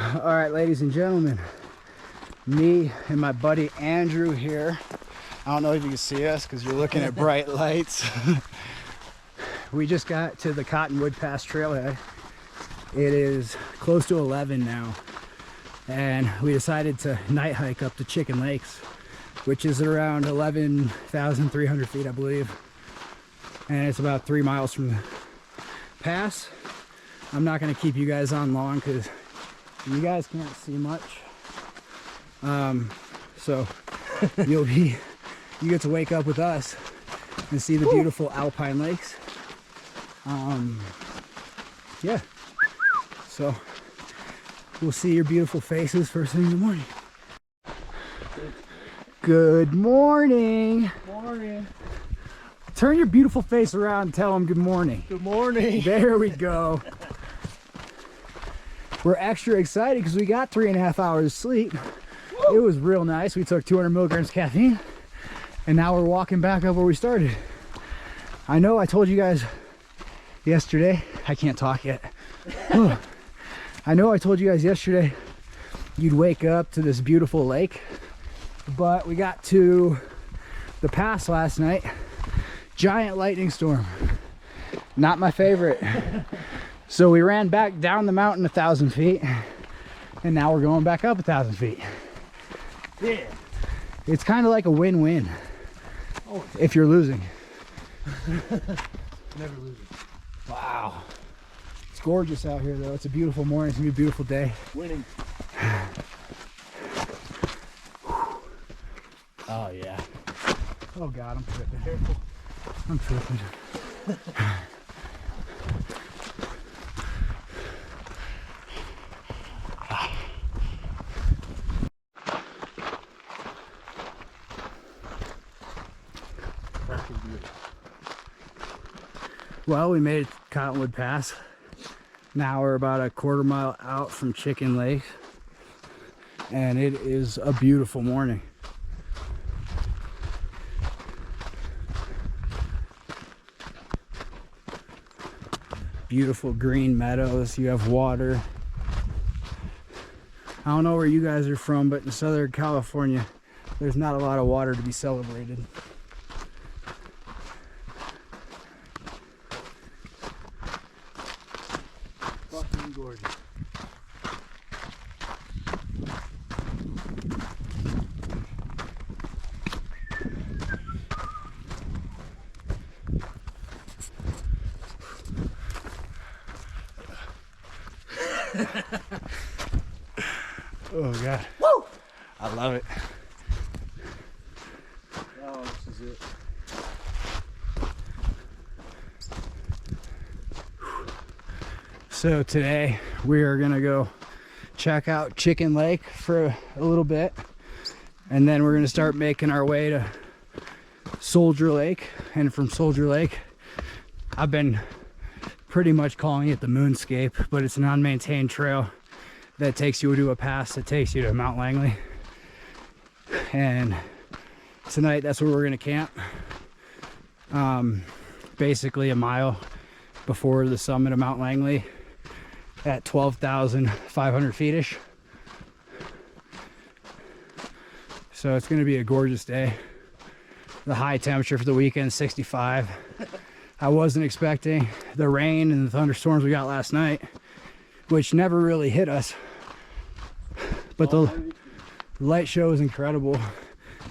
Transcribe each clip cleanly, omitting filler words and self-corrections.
All right, ladies and gentlemen, me and my buddy Andrew here. I don't know if you can see us because you're looking at bright lights. We just got to the Cottonwood Pass Trailhead. It is close to 11 now, and we decided to night hike up to Chicken Lakes, which is around 11,300 feet, I believe, and it's about 3 miles from the pass. I'm not going to keep you guys on long because you guys can't see much, so you get to wake up with us and see the beautiful Alpine Lakes. Yeah, so we'll see your beautiful faces first thing in the morning. Good morning. Morning. Turn your beautiful face around and tell them good morning. Good morning. There we go. We're extra excited because we got 3.5 hours of sleep. Woo! It was real nice. We took 200 milligrams caffeine, and now we're walking back up where we started. I know I told you guys yesterday, I can't talk yet. I know I told you guys yesterday you'd wake up to this beautiful lake, but we got to the pass last night. Giant lightning storm. Not my favorite. So we ran back down the mountain 1,000 feet, and now we're going back up 1,000 feet. Yeah. It's kind of like a win-win. Oh, if you're losing. Never losing. Wow. It's gorgeous out here, though. It's a beautiful morning. It's gonna be a beautiful day. Winning. Oh, yeah. Oh, God, I'm tripping. Careful. I'm tripping. Well, we made it to Cottonwood Pass. Now we're about a 1/4 mile out from Chicken Lake, and it is a beautiful morning. Beautiful green meadows. You have water. I don't know where you guys are from, but in Southern California, there's not a lot of water to be celebrated. Fucking gorgeous. Oh, God. Woo! I love it. Oh, this is it. So today we are gonna go check out Chicken Lake for a little bit, and then we're gonna start making our way to Soldier Lake. And from Soldier Lake, I've been pretty much calling it the Moonscape, but it's an unmaintained trail that takes you to a pass that takes you to Mount Langley. And tonight that's where we're gonna camp, basically a mile before the summit of Mount Langley at 12,500 feet ish. So it's gonna be a gorgeous day. The high temperature for the weekend is 65. I wasn't expecting the rain and the thunderstorms we got last night, which never really hit us, but the light show is incredible,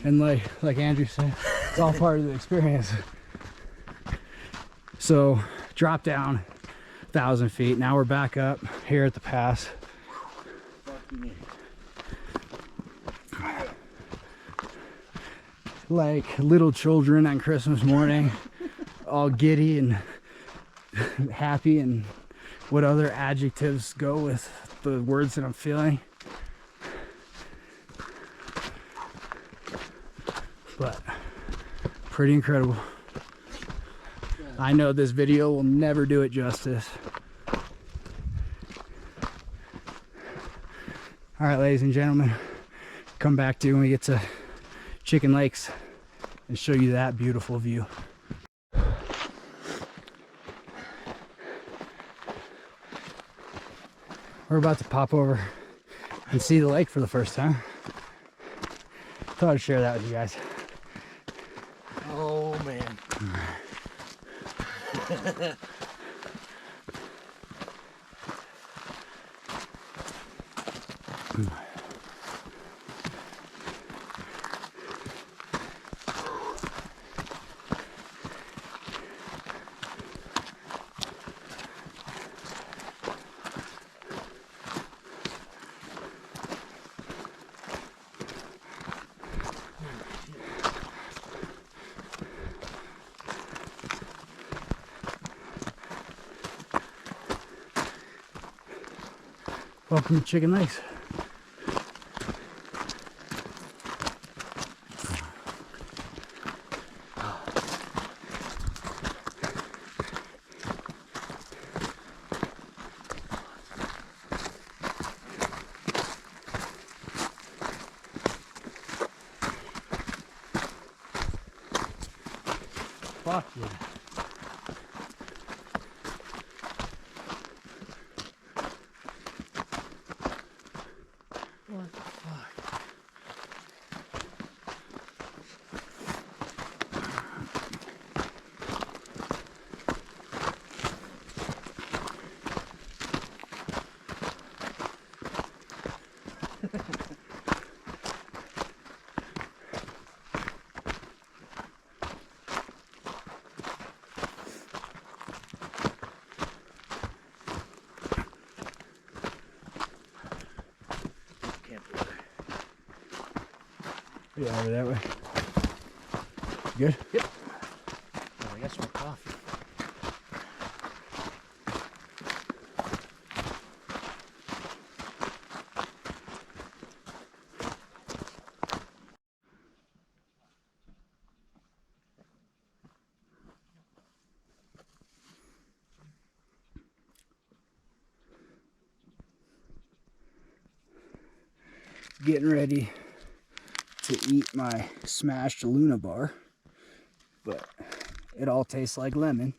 and like Andrew said, it's all part of the experience. So drop down 1,000 feet. Now we're back up here at the pass. Like little children on Christmas morning, all giddy and happy, and what other adjectives go with the words that I'm feeling. But pretty incredible. I know this video will never do it justice. All right, ladies and gentlemen, come back to when we get to Chicken Lakes and show you that beautiful view. We're about to pop over and see the lake for the first time. Thought I'd share that with you guys. Oh man. Welcome to Chicken Lakes. Fuck yeah. What the fuck? Yeah, over that way. Good? Yep. Oh, I got some coffee. Getting ready to eat my smashed Luna bar, but it all tastes like lemon.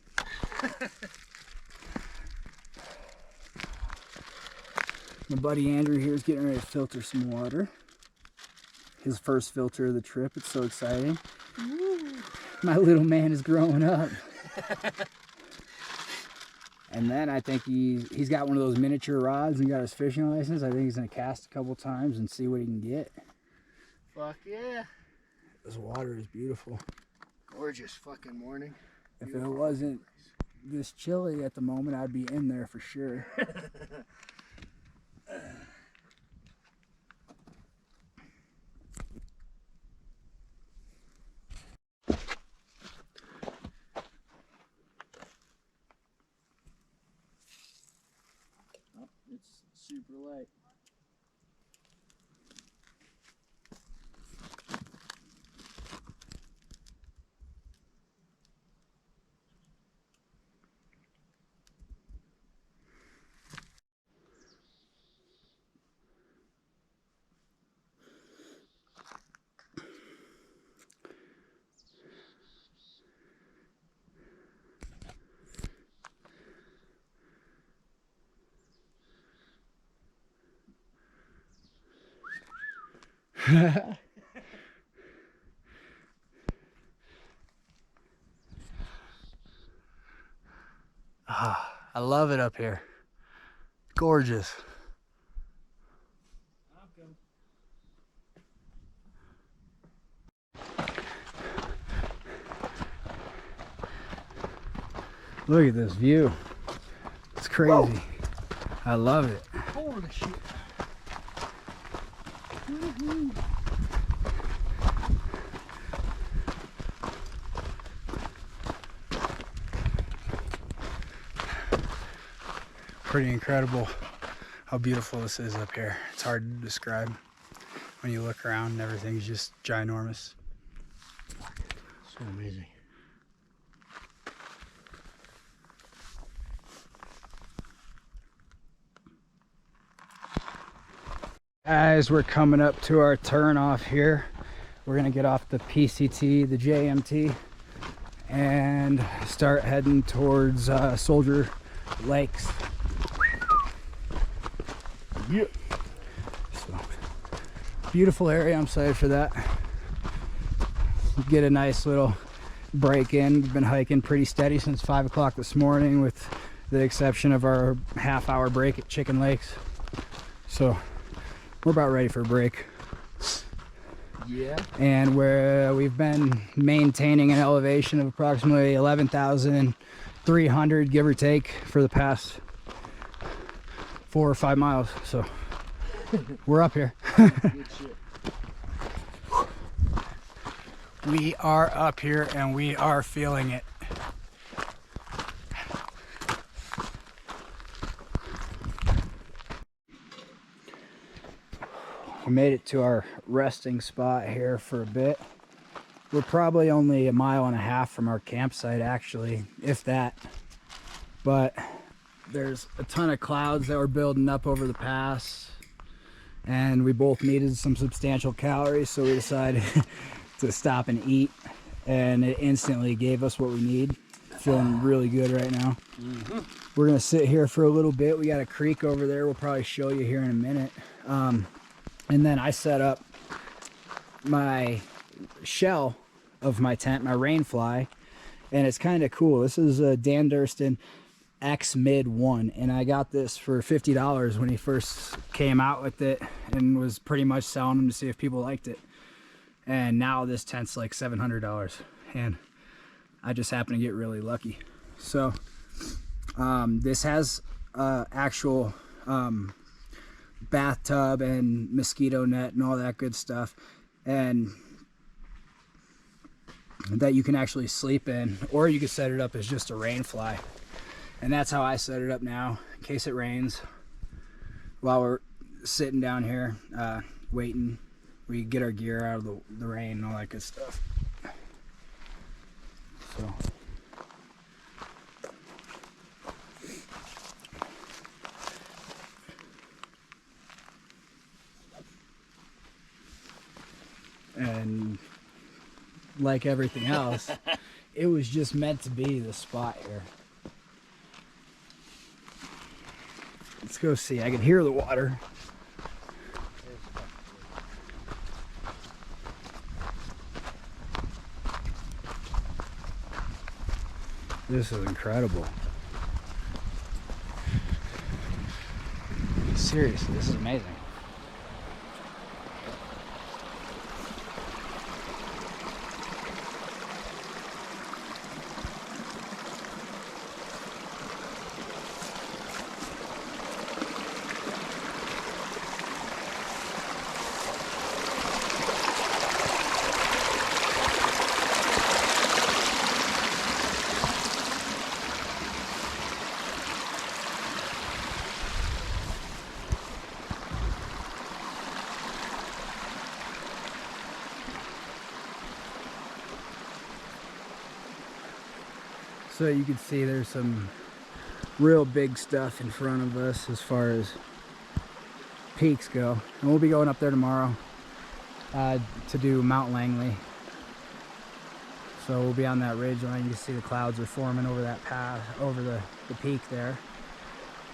My buddy Andrew here is getting ready to filter some water. His first filter of the trip. It's so exciting. Woo. My little man is growing up. And then I think he's got one of those miniature rods and got his fishing license. I think he's gonna cast a couple times and see what he can get. Fuck yeah. This water is beautiful. Gorgeous fucking morning. If it wasn't this chilly at the moment, I'd be in there for sure. Oh, it's super light. I love it up here. Gorgeous. Look at this view. It's crazy. Whoa. I love it. Holy shit. Pretty incredible how beautiful this is up here. It's hard to describe when you look around and everything's just ginormous. So amazing. As we're coming up to our turn off here, we're gonna get off the PCT, the JMT, and start heading towards Soldier Lakes. Yep. So Beautiful area. I'm excited for that. Get a nice little break in. We've been hiking pretty steady since 5 o'clock this morning, with the exception of our half-hour break at Chicken Lakes. So we're about ready for a break. Yeah. And we've been maintaining an elevation of approximately 11,300, give or take, for the past 4 or 5 miles. So we're up here. Good shit. We are up here and we are feeling it. We made it to our resting spot here for a bit. We're probably only 1.5 miles from our campsite, actually, if that. But there's a ton of clouds that were building up over the pass, and we both needed some substantial calories, so we decided to stop and eat, and it instantly gave us what we need. Feeling really good right now. We're gonna sit here for a little bit. We got a creek over there we'll probably show you here in a minute. And then I set up my shell of my tent, my rain fly, and it's kind of cool. This is a Dan Durston X Mid 1, and I got this for $50 when he first came out with it, and was pretty much selling them to see if people liked it. And now this tent's like $700, and I just happen to get really lucky. So this has actual bathtub and mosquito net and all that good stuff, and that you can actually sleep in, or you can set it up as just a rain fly. And that's how I set it up now, in case it rains. While we're sitting down here waiting, we get our gear out of the rain and all that good stuff. So and like everything else, it was just meant to be the spot here. Let's go see. I can hear the water. This is incredible. Seriously, this is amazing. So you can see there's some real big stuff in front of us as far as peaks go. And we'll be going up there tomorrow to do Mount Langley. So we'll be on that ridge line. You can see the clouds are forming over that path, over the peak there.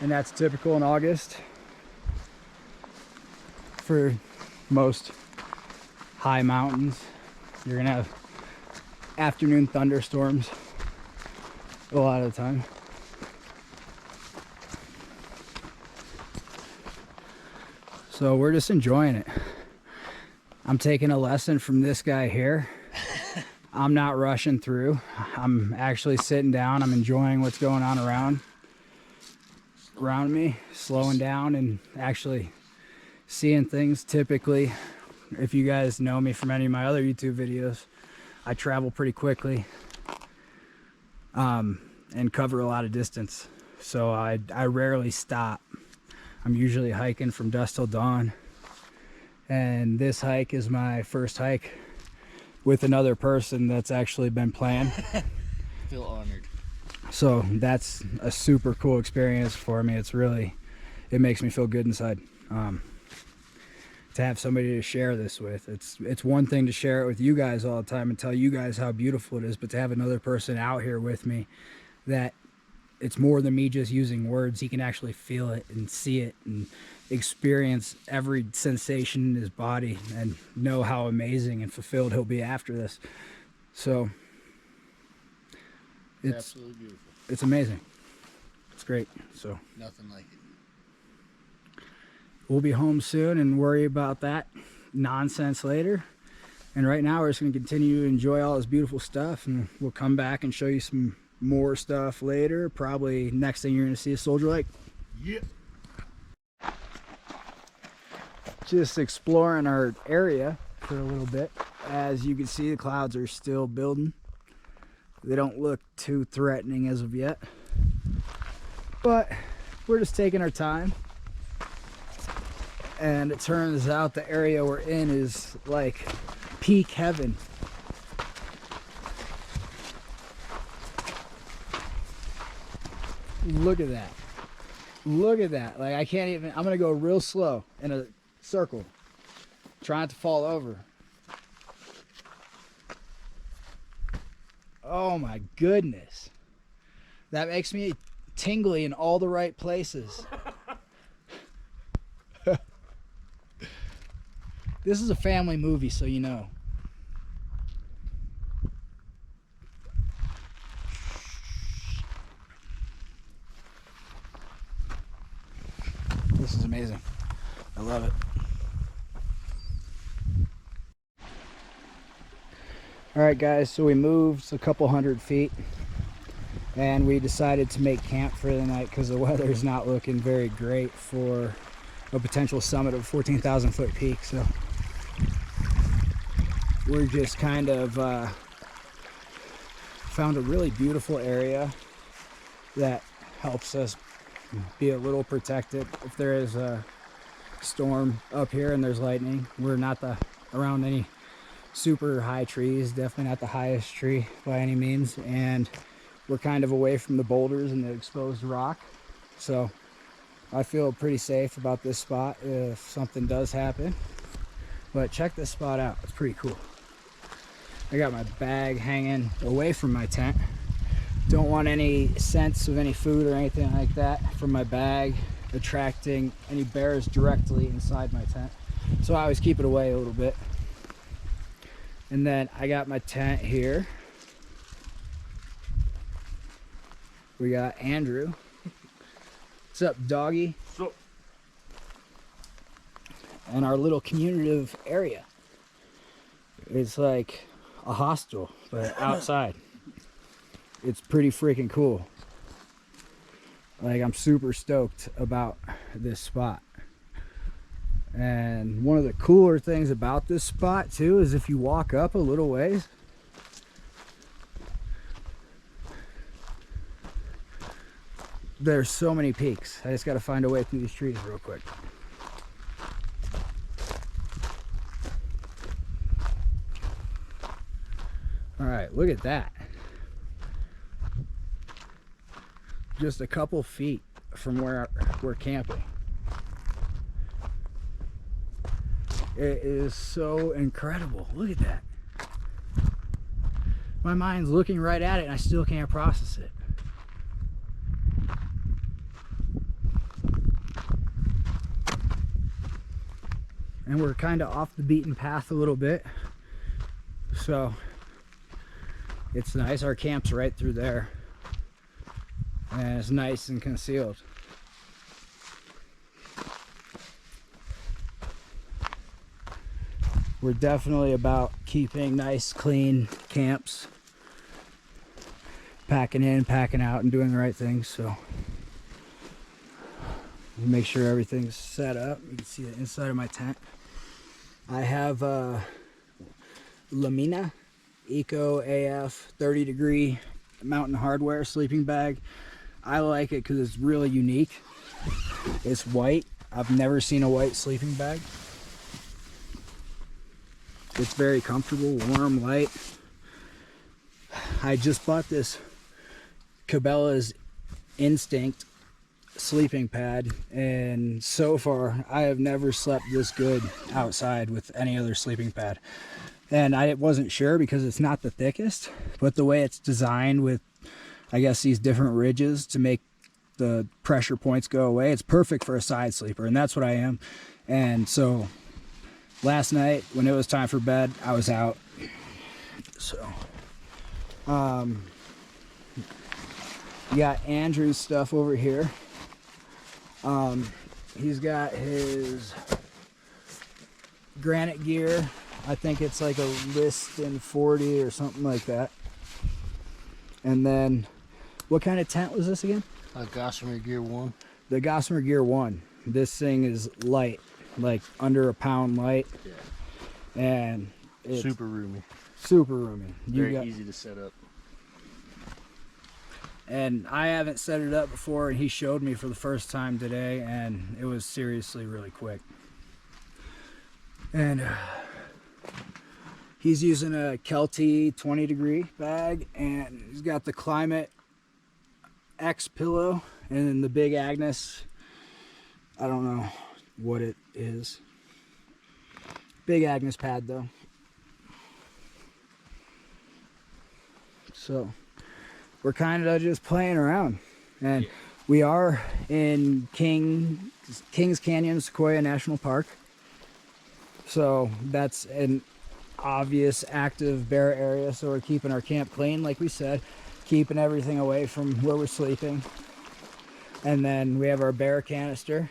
And that's typical in August for most high mountains. You're gonna have afternoon thunderstorms a lot of the time. So we're just enjoying it. I'm taking a lesson from this guy here. I'm not rushing through. I'm actually sitting down. I'm enjoying what's going on around me, slowing down and actually seeing things. Typically, if you guys know me from any of my other YouTube videos, I travel pretty quickly and cover a lot of distance. So I rarely stop. I'm usually hiking from dusk till dawn. And this hike is my first hike with another person that's actually been planned. Feel honored. So that's a super cool experience for me. It makes me feel good inside. To have somebody to share this with. It's one thing to share it with you guys all the time and tell you guys how beautiful it is, but to have another person out here with me that it's more than me just using words. He can actually feel it and see it and experience every sensation in his body and know how amazing and fulfilled he'll be after this. So it's absolutely beautiful. It's amazing. It's great. So Nothing like it. we'll be home soon and worry about that nonsense later. And right now we're just going to continue to enjoy all this beautiful stuff, and we'll come back and show you some more stuff later. Probably next thing you're going to see is Soldier Lake. Yeah. Just exploring our area for a little bit. As you can see, the clouds are still building. They don't look too threatening as of yet, but we're just taking our time. And it turns out the area we're in is like peak heaven. Look at that. Look at that. Like, I can't even, I'm gonna go real slow in a circle, trying to fall over. Oh my goodness. That makes me tingly in all the right places. This is a family movie, so you know. This is amazing. I love it. All right, guys, so we moved a couple 100 feet and we decided to make camp for the night because the weather is not looking very great for a potential summit of 14,000 foot peak. So we're just kind of found a really beautiful area that helps us be a little protected if there is a storm up here and there's lightning. We're not around any super high trees, definitely not the highest tree by any means, and we're kind of away from the boulders and the exposed rock, so I feel pretty safe about this spot if something does happen. But check this spot out, it's pretty cool. I got my bag hanging away from my tent. Don't want any sense of any food or anything like that from my bag attracting any bears directly inside my tent, so I always keep it away a little bit. And then I got my tent here. We got Andrew. What's up, doggy? What's up? And our little communicative area. It's like a hostel, but outside. It's pretty freaking cool. Like, I'm super stoked about this spot. And one of the cooler things about this spot too is if you walk up a little ways, there's so many peaks. I just got to find a way through these trees real quick. All right, look at that. Just a couple feet from where we're camping. It is so incredible. Look at that. My mind's looking right at it and I still can't process it. And we're kind of off the beaten path a little bit, so it's nice. Our camp's right through there and it's nice and concealed. We're definitely about keeping nice, clean camps, packing in, packing out, and doing the right things. So make sure everything's set up. You can see the inside of my tent. I have Lamina Eco AF 30 degree mountain hardware sleeping bag. I like it because it's really unique. It's white. I've never seen a white sleeping bag. It's very comfortable, warm, light. I just bought this Cabela's Instinct sleeping pad, and so far I have never slept this good outside with any other sleeping pad. And I wasn't sure because it's not the thickest, but the way it's designed with I guess, these different ridges to make the pressure points go away. It's perfect for a side sleeper, and that's what I am. And so last night when it was time for bed, I was out. So you got Andrew's stuff over here. He's got his granite gear. I think it's like a Liston 40 or something like that. And then, what kind of tent was this again? Gossamer Gear 1. The Gossamer Gear 1. This thing is light, like under a pound light. Yeah. And it's super roomy. Super roomy. Very easy to set up. And I haven't set it up before, and he showed me for the first time today, and it was seriously really quick. And he's using a Kelty 20 degree bag, and he's got the Climate X pillow, and then the Big Agnes. I don't know what it is. Big Agnes pad though. So we're kind of just playing around, and we are in Kings Canyon Sequoia National Park. So that's an obvious active bear area, so we're keeping our camp clean, like we said, keeping everything away from where we're sleeping. And then we have our bear canister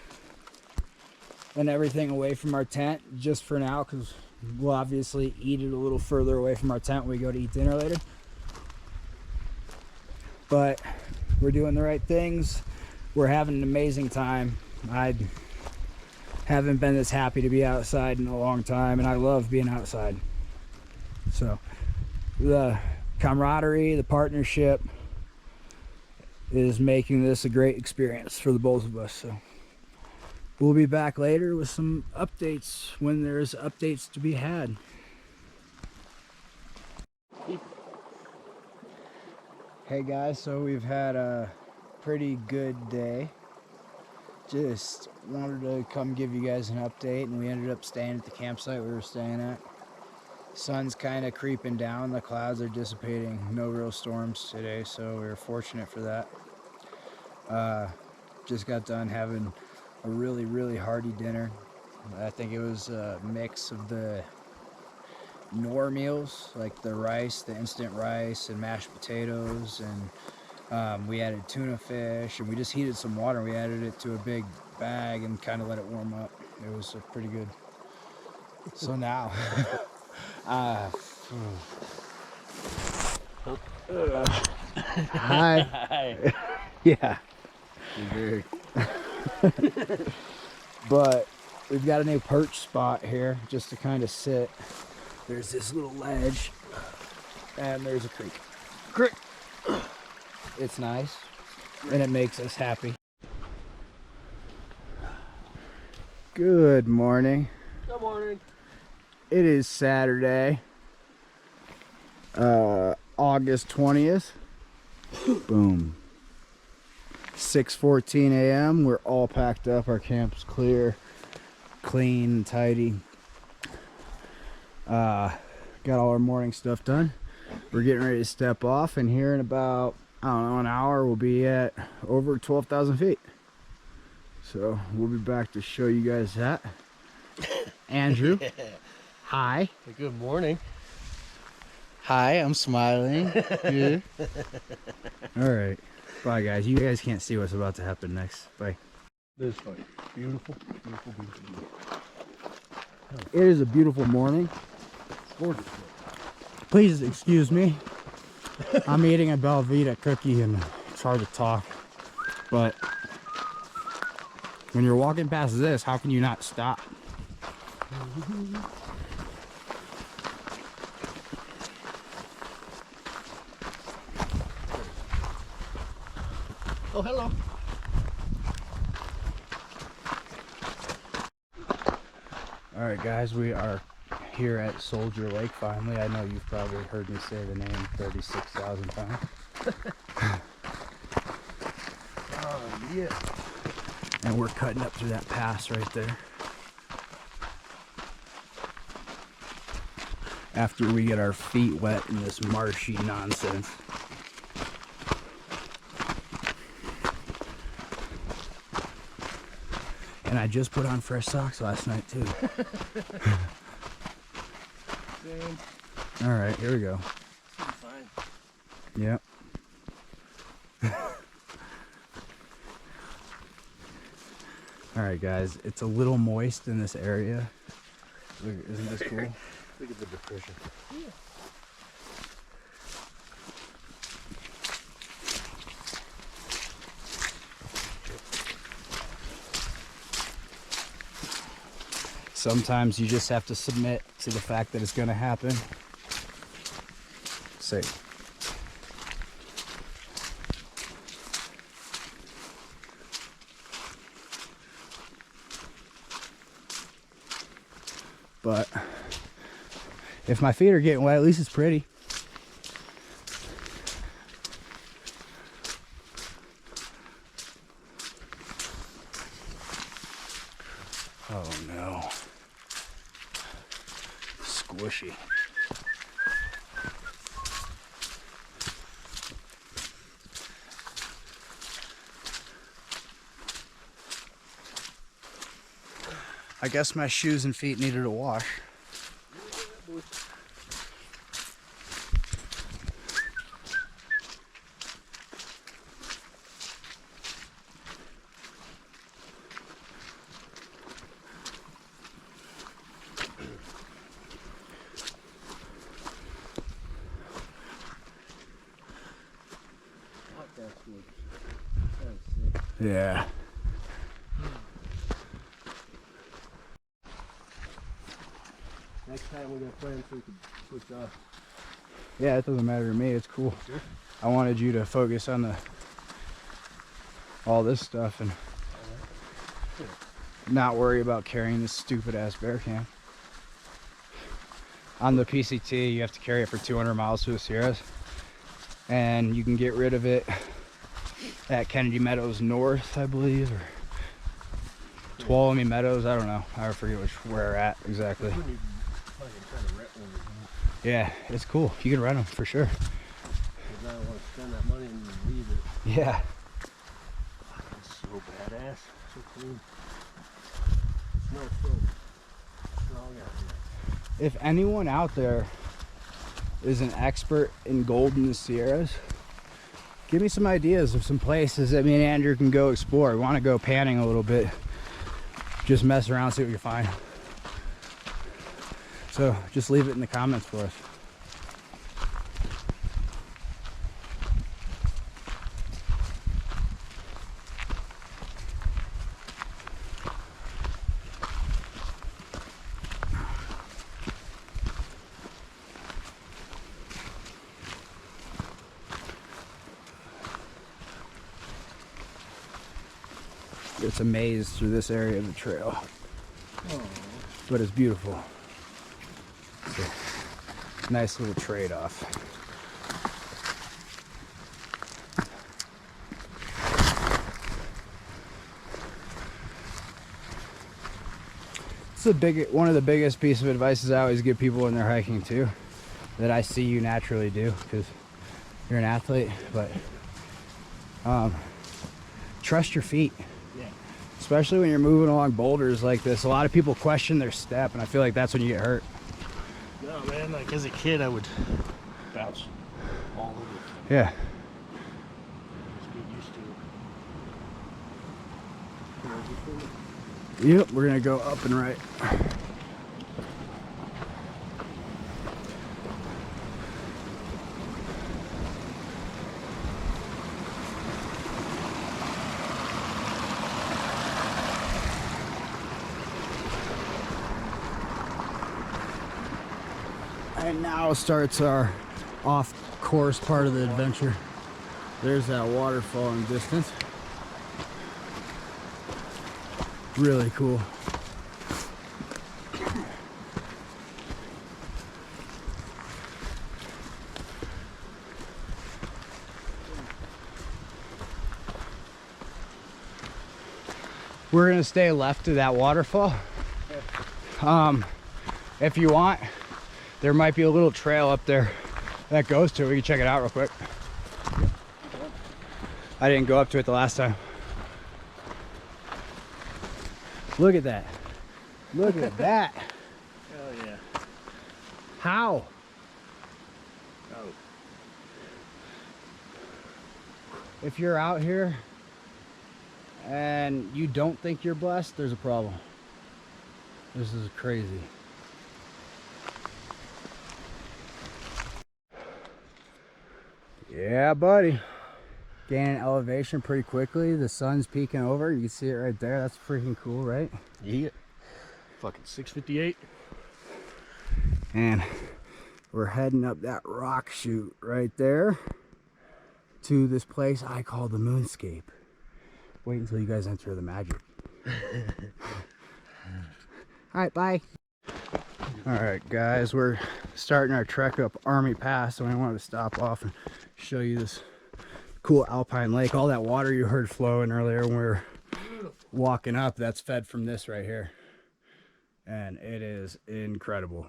and everything away from our tent just for now, because we'll obviously eat it a little further away from our tent when we go to eat dinner later. But we're doing the right things. We're having an amazing time. I haven't been this happy to be outside in a long time, and I love being outside. So the camaraderie, the partnership is making this a great experience for the both of us. So we'll be back later with some updates when there's updates to be had. Hey guys, so we've had a pretty good day. Just wanted to come give you guys an update, and we ended up staying at the campsite we were staying at. Sun's kind of creeping down, the clouds are dissipating, no real storms today, so we were fortunate for that. Just got done having a really hearty dinner. I think it was a mix of the Knorr meals, like the rice, the instant rice, and mashed potatoes, and we added tuna fish, and we just heated some water, and we added it to a big bag and kind of let it warm up. It was pretty good. So now hi. Hi. Yeah. Very. But we've got a new perch spot here just to kind of sit. There's this little ledge, and there's a creek. It's nice, and it makes us happy. Good morning. Good morning. It is Saturday, August 20th. Boom. 6:14 a.m. We're all packed up. Our camp's clear, clean, and tidy. Got all our morning stuff done. We're getting ready to step off, and here in about, I don't know, an hour, we'll be at over 12,000 feet. So we'll be back to show you guys that. Andrew, Yeah. hi. Good morning. Hi, I'm smiling. Yeah. All right. Bye, guys. You guys can't see what's about to happen next. Bye. This way. Beautiful, beautiful, beautiful. It is a beautiful morning. Gorgeous. Please excuse me. I'm eating a Belvita cookie, and it's hard to talk. But when you're walking past this, how can you not stop? Oh, hello. All right, guys, we are here at Soldier Lake finally. I know you've probably heard me say the name 36,000 times. Oh, yeah. And we're cutting up through that pass right there. After we get our feet wet in this marshy nonsense. And I just put on fresh socks last night too. All right, here we go. Fine. Yep. All right, guys, it's a little moist in this area. Look, isn't this cool? Look at the depression. Yeah. Sometimes you just have to submit to the fact that it's going to happen. Say. But if my feet are getting wet, at least it's pretty. Oh no. Squishy. I guess my shoes and feet needed a wash. Yeah. Next time we're gonna plan so we can switch off. Yeah, it doesn't matter to me. It's cool. Sure. I wanted you to focus on all this stuff and not worry about carrying this stupid ass bear cam. On the PCT, you have to carry it for 200 miles to the Sierras, and you can get rid of it at Kennedy Meadows North, I believe, or Tuolumne Meadows. I don't know. I forget where we're at exactly. Yeah, it's cool. You can rent them for sure. Because I don't want to spend that money and leave it. Yeah. It's so badass. So clean. Snow so strong out here. If anyone out there is an expert in gold in the Sierras, give me some ideas of some places that me and Andrew can go explore. We want to go panning a little bit. Just mess around, see what we can find. So just leave it in the comments for us. It's a maze through this area of the trail. Oh. But it's beautiful. It's a nice little trade-off. It's one of the biggest pieces of advice I always give people when they're hiking too, that I see you naturally do, because you're an athlete, but trust your feet. Especially when you're moving along boulders like this. A lot of people question their step, and I feel like that's when you get hurt. No, man, like as a kid, I would bounce all over the place. Yeah. Just get used to it. Yep, we're gonna go up and right. And now starts our off-course part of the adventure. There's that waterfall in the distance. Really cool. We're gonna stay left of that waterfall. If you want, there might be a little trail up there that goes to it. We can check it out real quick. I didn't go up to it the last time. Look at that. Look at that. Hell yeah. How? Oh. If you're out here and you don't think you're blessed, there's a problem. This is crazy. Yeah, buddy. Gaining elevation pretty quickly. The sun's peeking over. You can see it right there. That's freaking cool, right? Yeah. Fucking 658. And we're heading up that rock chute right there to this place I call the Moonscape. Wait until you guys enter the magic. All right, bye. All right, guys, we're starting our trek up Army Pass, so I wanted to stop off and show you this cool Alpine Lake. All that water you heard flowing earlier when we were walking up, that's fed from this right here. And it is incredible.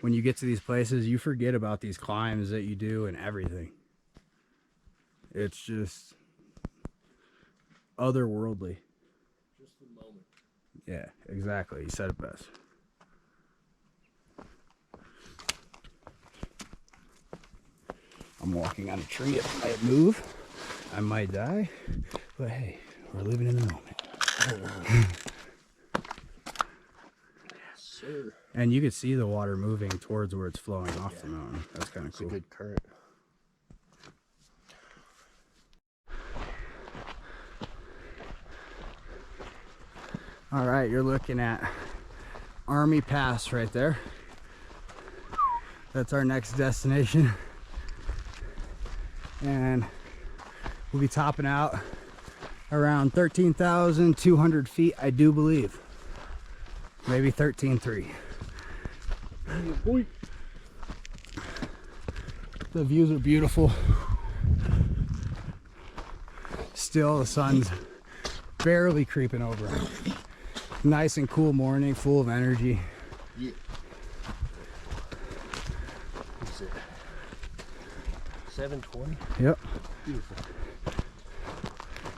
When you get to these places, you forget about these climbs that you do and everything. It's just otherworldly. Just the moment. Yeah, exactly. You said it best. I'm walking on a tree. If I move, I might die. But hey, we're living in the moment. Yes, sir. And you can see the water moving towards where it's flowing off the mountain. That's kind of cool. It's a good current. All right, you're looking at Army Pass right there. That's our next destination. And we'll be topping out around 13,200 feet, I do believe. Maybe 13,300. The views are beautiful. Still, the sun's barely creeping over. Nice and cool morning, full of energy. Yeah. What's it? 720? Yep. Beautiful.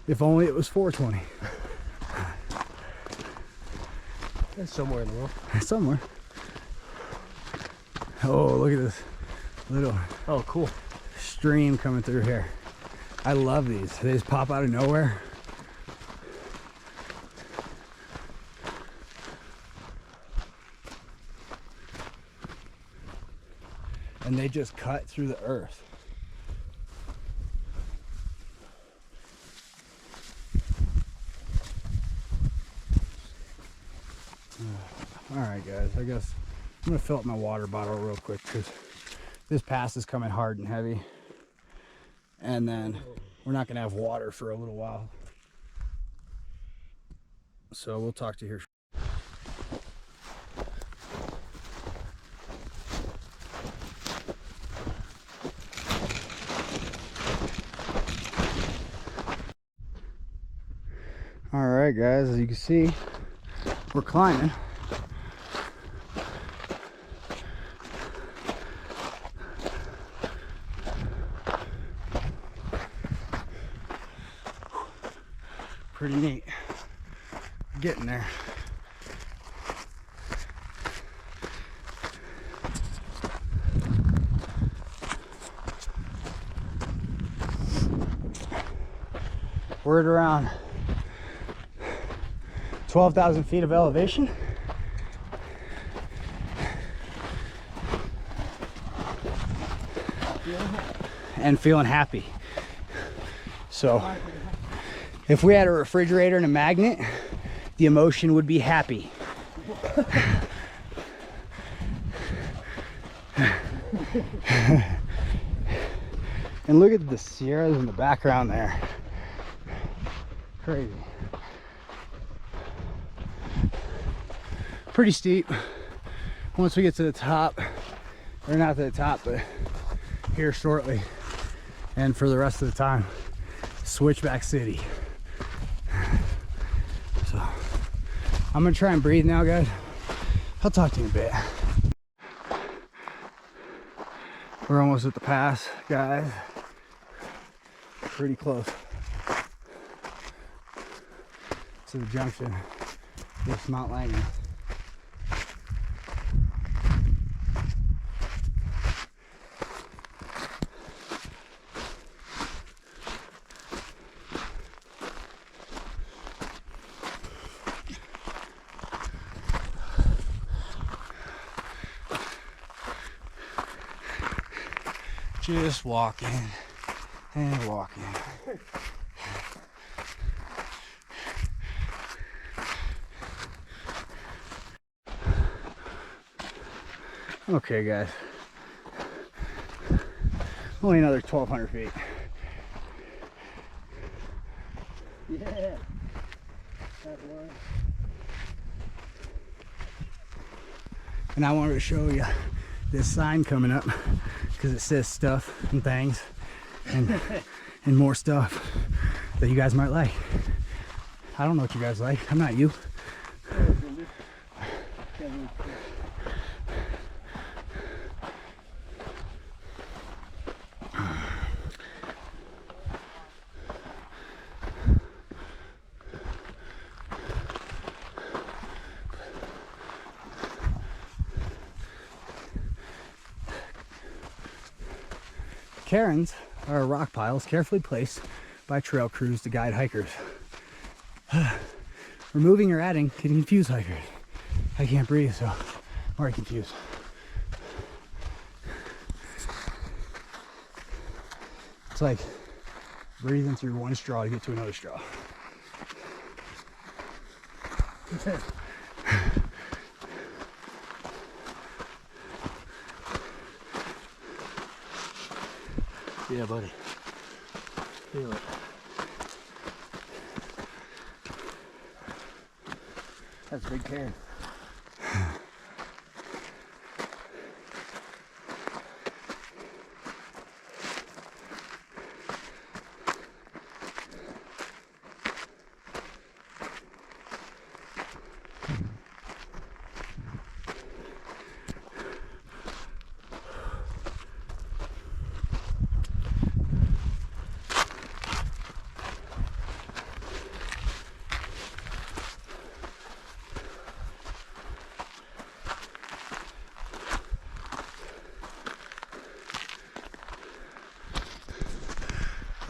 If only it was 420. That's somewhere in the world. Somewhere. Oh, look at this little cool stream coming through here. I love these. They just pop out of nowhere. And they just cut through the earth. All right, guys, I guess I'm gonna fill up my water bottle real quick because this pass is coming hard and heavy. And then we're not gonna have water for a little while. So we'll talk to you here. All right, guys, as you can see, we're climbing. Pretty neat. Getting there. We're at around 12,000 feet of elevation. And feeling happy. So if we had a refrigerator and a magnet, the emotion would be happy. And look at the Sierras in the background there. Crazy. Pretty steep. Once we get to the top, or not to the top, but here shortly. And for the rest of the time, Switchback City. So I'm gonna try and breathe now, guys. I'll talk to you in a bit. We're almost at the pass, guys. Pretty close. to the junction with Mount Langley. Just walking and walking. Okay, guys. Only another 1,200 feet. Yeah. That one. And I wanted to show you this sign coming up because it says stuff and things and more stuff that you guys might like. I don't know what you guys like. I'm not you. Cairns are rock piles carefully placed by trail crews to guide hikers. Removing or adding can confuse hikers. I can't breathe, so I'm already confused. It's like breathing through one straw to get to another straw. Yeah, buddy. Feel it. That's a big cairn.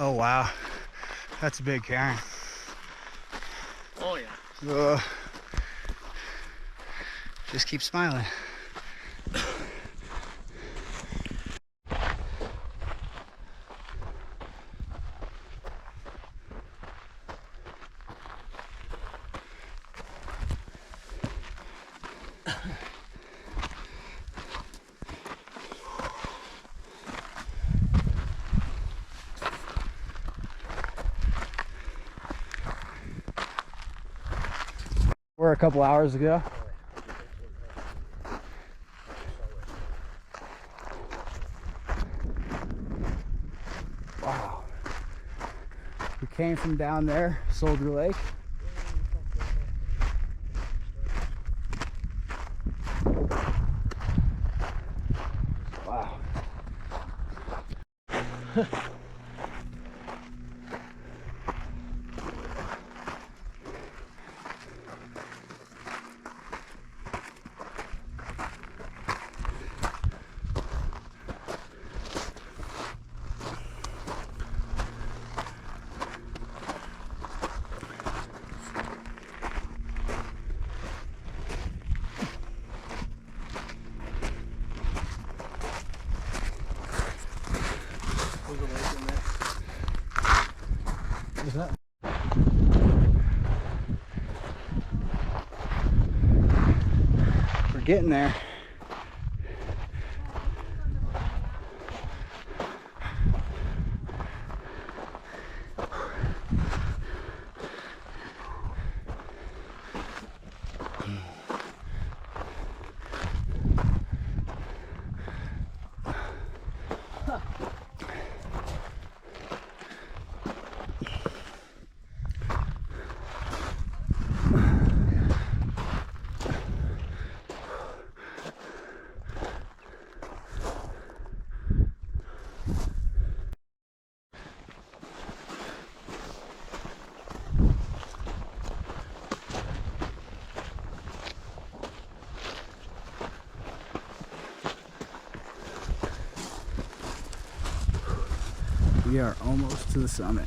Oh wow, that's a big cairn. Oh yeah. Just keep smiling. We're a couple hours ago. Wow. We came from down there, Soldier Lake. Wow. What's that? We're getting there. We are almost to the summit.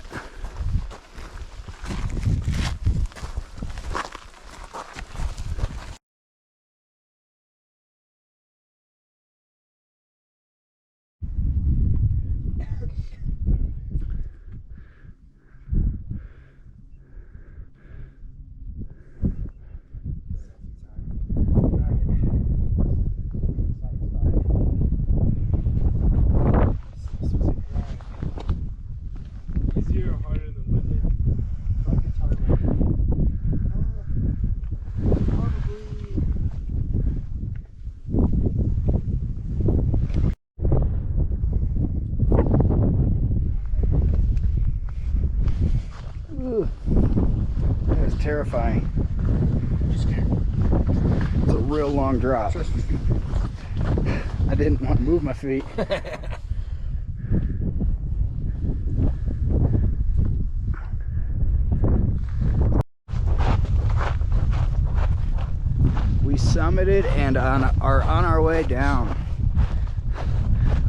That was terrifying. It's a real long drop. I didn't want to move my feet. We summited and are on our way down.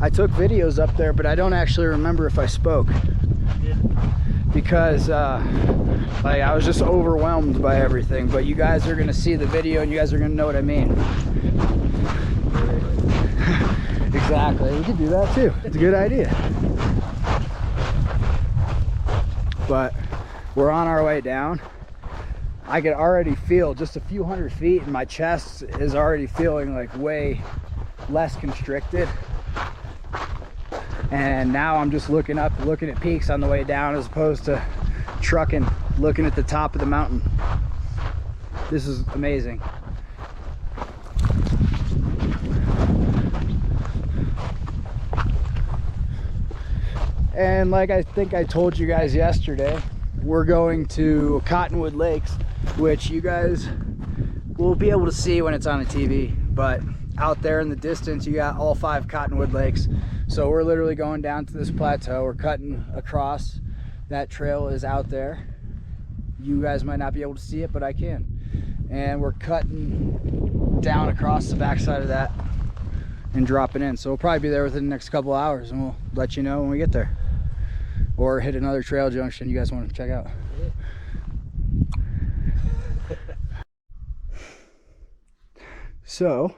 I took videos up there, but I don't actually remember if I spoke. Because like I was just overwhelmed by everything, but you guys are gonna see the video and you guys are gonna know what I mean. Exactly, we could do that too. It's a good idea. But we're on our way down. I could already feel just a few hundred feet and my chest is already feeling like way less constricted. And now I'm just looking up, looking at peaks on the way down as opposed to trucking, looking at the top of the mountain. This is amazing. And like I think I told you guys yesterday, we're going to Cottonwood Lakes, which you guys will be able to see when it's on the TV. But out there in the distance, you got all 5 Cottonwood Lakes. So we're literally going down to this plateau. We're cutting across. That trail is out there. You guys might not be able to see it, but I can. And we're cutting down across the backside of that and dropping in. So we'll probably be there within the next couple hours, and we'll let you know when we get there. Or hit another trail junction you guys want to check out. So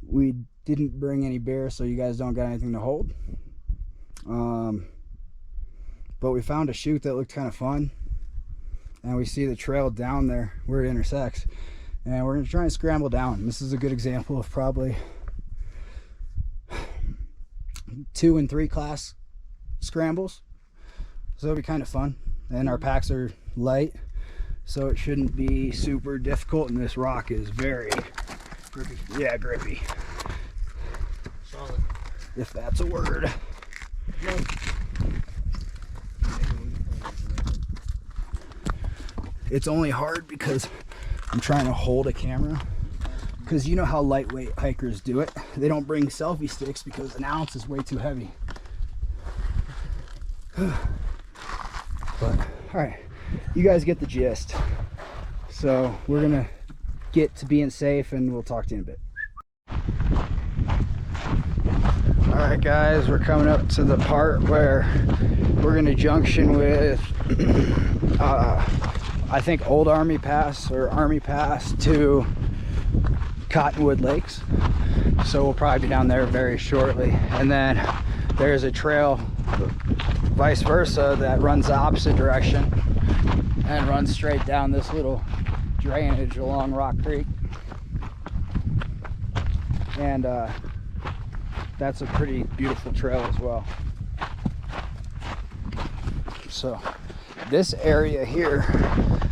we didn't bring any beer, so you guys don't got anything to hold. But we found a chute that looked kind of fun, and we see the trail down there where it intersects, and we're gonna try and scramble down. This is a good example of probably 2 and 3 class scrambles, so it'll be kind of fun. And our packs are light, so it shouldn't be super difficult, and this rock is very grippy. Yeah, grippy. Solid. If that's a word. No. It's only hard because I'm trying to hold a camera, because you know how lightweight hikers do it. They don't bring selfie sticks because an ounce is way too heavy. But all right, you guys get the gist. So we're gonna get to being safe, and we'll talk to you in a bit. All right guys, we're coming up to the part where we're gonna junction with I think Old Army Pass or Army Pass to Cottonwood Lakes. So we'll probably be down there very shortly. And then there's a trail vice versa that runs the opposite direction and runs straight down this little drainage along Rock Creek. And that's a pretty beautiful trail as well. So this area here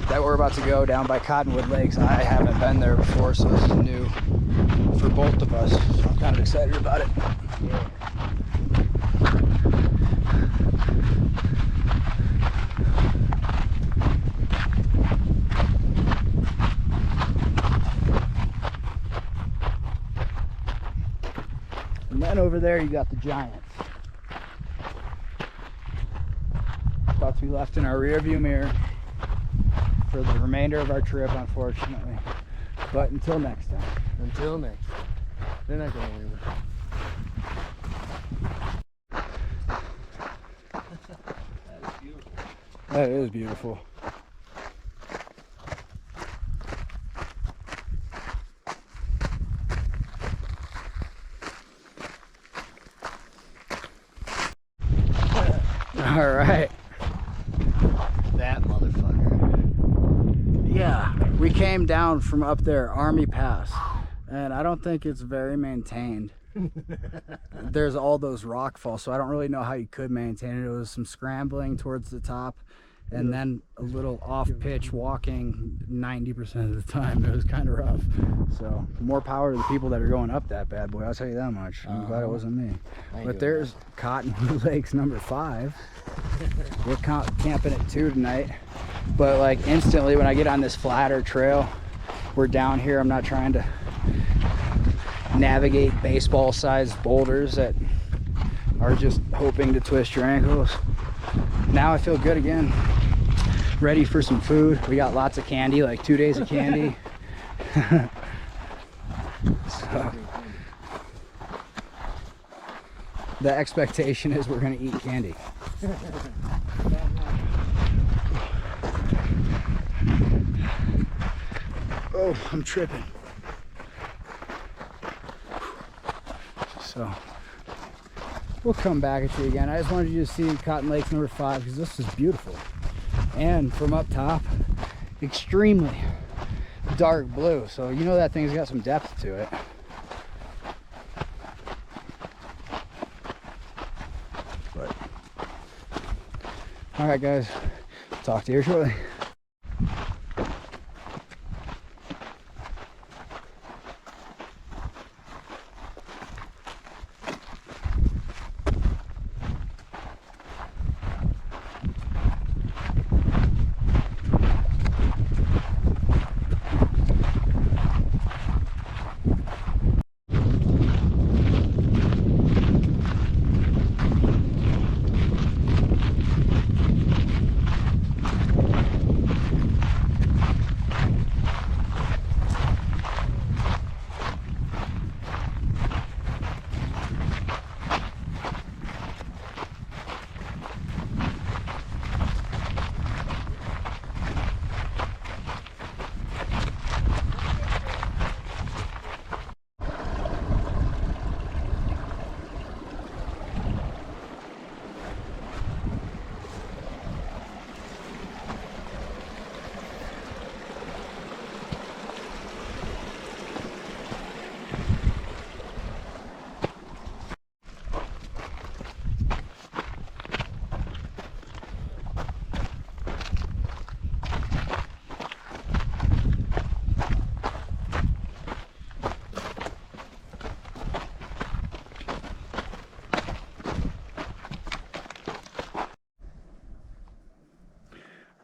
that we're about to go down by Cottonwood Lakes, I haven't been there before, so this is new for both of us. So I'm kind of excited about it. Yeah. And then over there you got the Giants. About to be left in our rear view mirror for the remainder of our trip, unfortunately. But until next time. Until next time. They're not going anywhere. That is beautiful. All right. That motherfucker. Yeah, we came down from up there, Army Pass, and I don't think it's very maintained. There's all those rock falls, so I don't really know how you could maintain it. It was some scrambling towards the top, and then a little off-pitch walking 90% of the time. It was kind of rough. So more power to the people that are going up that bad boy, I'll tell you that much. I'm glad it wasn't me. But there's Cottonwood Lakes number 5. We're camping at 2 tonight, but like instantly when I get on this flatter trail, we're down here. I'm not trying to navigate baseball-sized boulders that are just hoping to twist your ankles. Now I feel good again, ready for some food. We got lots of candy, like 2 days of candy. So the expectation is we're gonna eat candy. Oh, I'm tripping. So we'll come back at you again. I just wanted you to see Cotton Lakes number 5 because this is beautiful. And from up top, extremely dark blue. So you know that thing's got some depth to it. But all right, guys, talk to you shortly.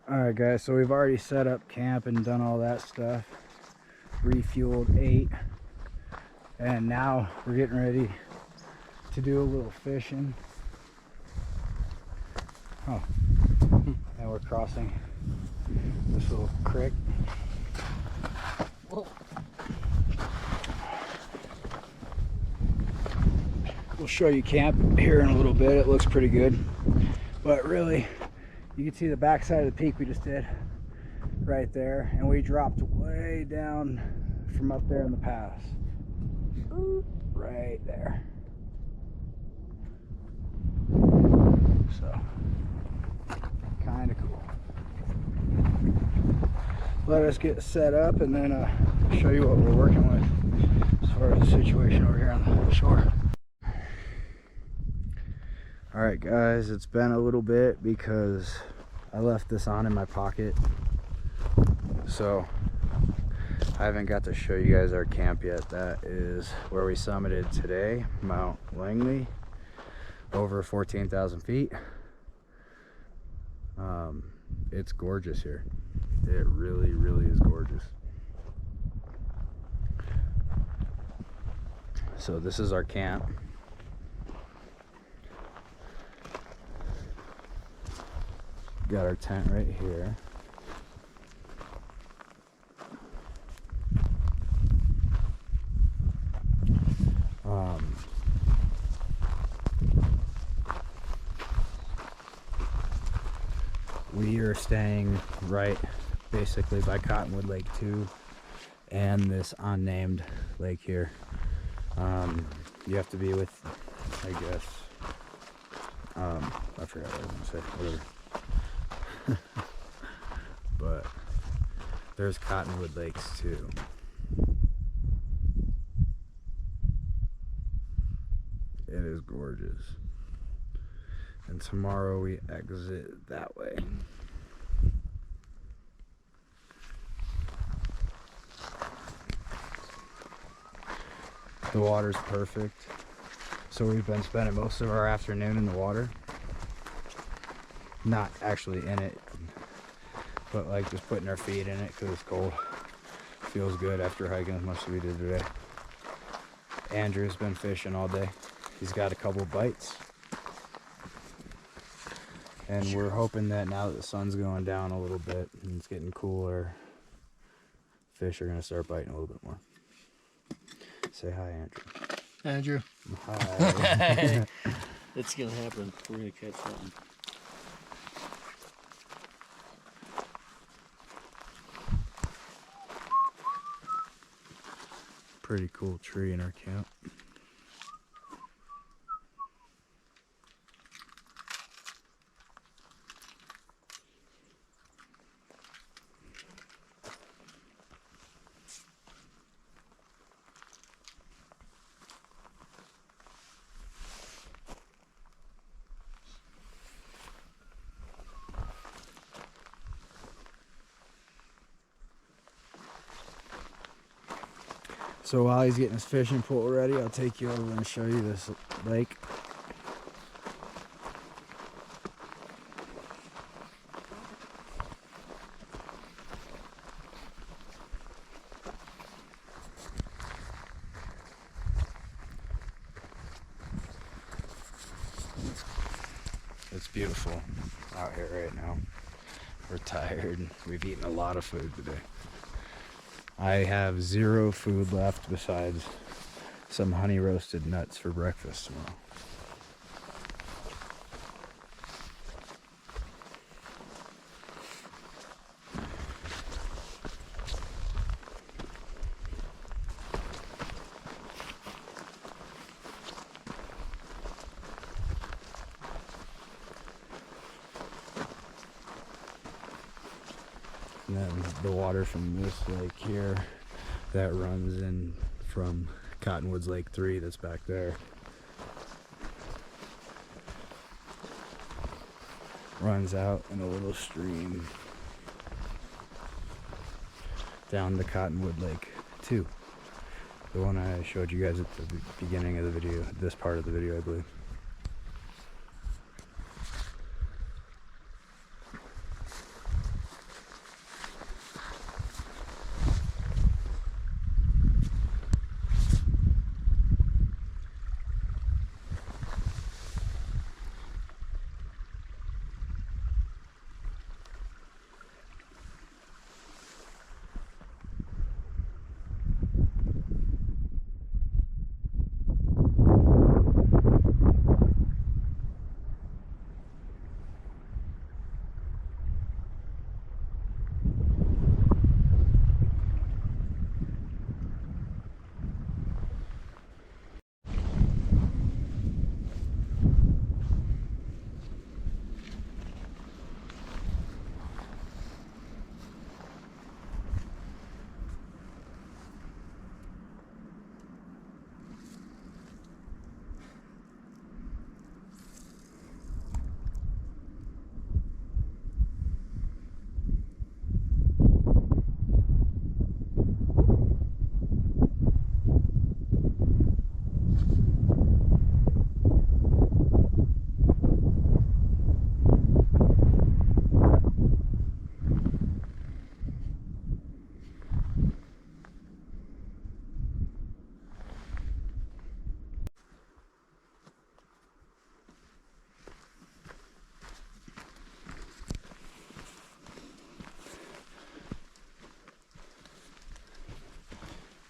Alright guys, so we've already set up camp and done all that stuff. Refueled, ate, and now we're getting ready to do a little fishing. Oh, and we're crossing this little creek. Whoa. We'll show you camp here in a little bit. It looks pretty good, but really you can see the backside of the peak we just did right there, and we dropped way down from up there in the pass. Right there. So, kind of cool. Let us get set up and then show you what we're working with as far as the situation over here on the shore. Alright guys, it's been a little bit because I left this on in my pocket, so I haven't got to show you guys our camp yet. That is where we summited today, Mount Langley, over 14,000 feet. It's gorgeous here. It really, really is gorgeous. So this is our camp. Got our tent right here. We we're staying right basically by Cottonwood Lake 2 and this unnamed lake here. You have to be with, I guess, I forgot what I was going to say, whatever. But there's Cottonwood Lakes too. It is gorgeous. And tomorrow we exit that way. The water's perfect. So we've been spending most of our afternoon in the water. Not actually in it, but like just putting our feet in it because it's cold. Feels good after hiking as much as we did today. Andrew's been fishing all day. He's got a couple bites. And we're hoping that now that the sun's going down a little bit and it's getting cooler, fish are going to start biting a little bit more. Say hi, Andrew. Andrew. Hi. It's going to happen. We're going to catch something. Pretty cool tree in our camp. So while he's getting his fishing pole ready, I'll take you over and show you this lake. It's beautiful out here right now. We're tired. We've eaten a lot of food today. I have zero food left besides some honey roasted nuts for breakfast tomorrow. And then the water from this lake here that runs in from Cottonwood Lake 3 that's back there runs out in a little stream down to Cottonwood Lake 2. The one I showed you guys at the beginning of the video, this part of the video I believe.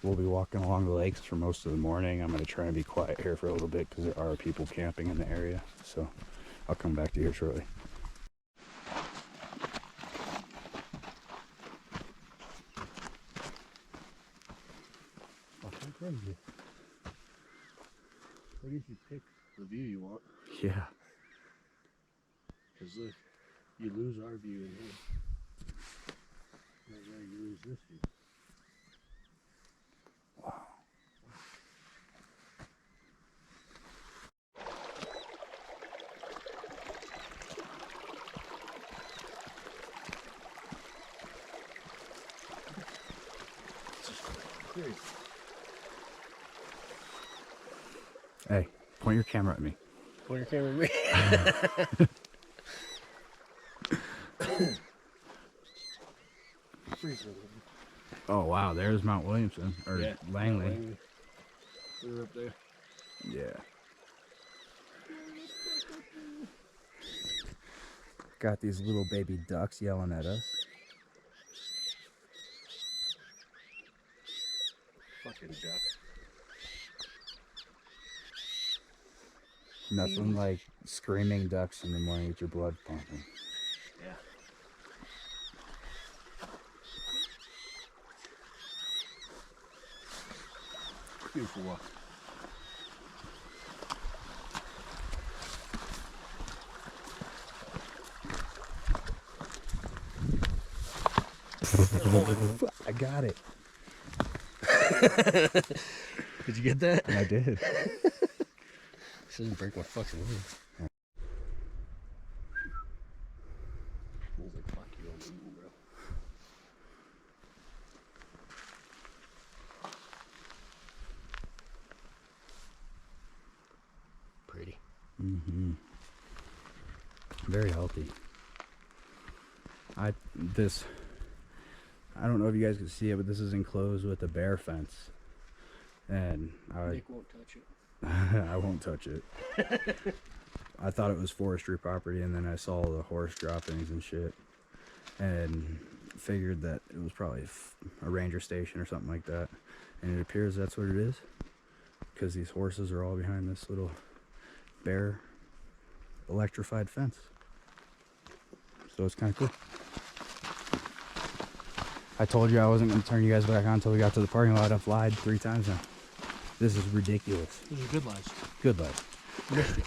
We'll be walking along the lakes for most of the morning. I'm going to try and be quiet here for a little bit because there are people camping in the area. So I'll come back to you here shortly. crazy. I guess you pick the view you want. Yeah. Because look, you lose our view in here. Right there, you lose this view. Wow. Crazy. Hey, point your camera at me. Point your camera at me. Oh wow, there's Mount Williamson or Yeah, Langley. They're up there. Yeah. Got these little baby ducks yelling at us. Fucking ducks. Nothing like screaming ducks in the morning with your blood pumping. Yeah. Beautiful walk. I got it. Did you get that? I did. This doesn't break my fucking wing. I was like, fuck you, I'm moving, bro. Pretty. Mm-hmm. Very healthy. I don't know if you guys can see it, but this is enclosed with a bear fence. And Nick won't touch it. I won't touch it. I thought it was forestry property, and then I saw the horse droppings and shit, and figured that it was probably a ranger station or something like that. And it appears that's what it is, because these horses are all behind this little bear electrified fence. So it's kind of cool. I told you I wasn't going to turn you guys back on until we got to the parking lot. I've lied 3 times now. This is ridiculous. These are good lies. Good lies. Missed it.